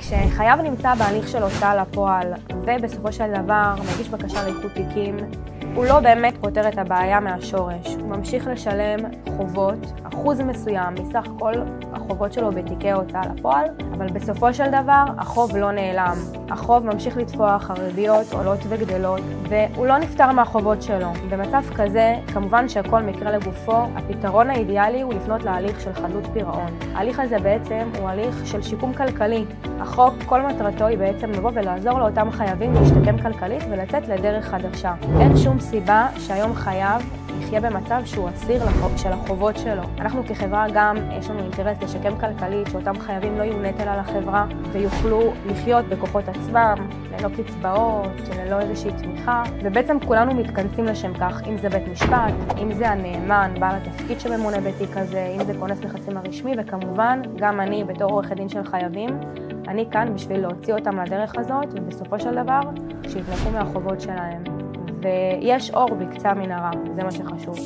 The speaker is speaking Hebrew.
כשחייב נמצא בהליך של הוצאה לפועל ובסופו של דבר מגיש בקשה לאיחוד תיקים, הוא לא באמת פותר את הבעיה מהשורש. הוא ממשיך לשלם חובות, אחוז מסוים מסך כל החובות שלו בתיקי הוצאה לפועל, אבל בסופו של דבר החוב לא נעלם. החוב ממשיך לתפוח, הריביות עולות וגדלות, והוא לא נפטר מהחובות שלו. במצב כזה, כמובן שהכל מקרה לגופו, הפתרון האידיאלי הוא לפנות להליך של חדלות פירעון. ההליך הזה בעצם הוא הליך של שיקום כלכלי. החוק, כל מטרתו היא בעצם לבוא ולעזור לאותם חייבים להשתקם כלכלית ולצאת לדרך חדשה. אין שום סיבה שהיום חייב יחיה במצב שהוא אסיר של החובות שלו. אנחנו כחברה גם יש לנו אינטרס לשקם כלכלית, שאותם חייבים לא יהיו נטל על החברה ויוכלו לחיות בכוחות עצמם, ללא קצבאות, ללא איזושהי תמיכה, ובעצם כולנו מתכנסים לשם כך, אם זה בית משפט, אם זה הנאמן, בעל התפקיד שממונה בתיק הזה, אם זה כונס נכסים הרשמי, וכמובן גם אני בתור עורך דין של חייבים, אני כאן בשביל להוציא אותם לדרך הזאת, ובסופו של דבר שיתנקו מהחובות שלהם. ויש אור בקצה המנהרה, זה מה שחשוב.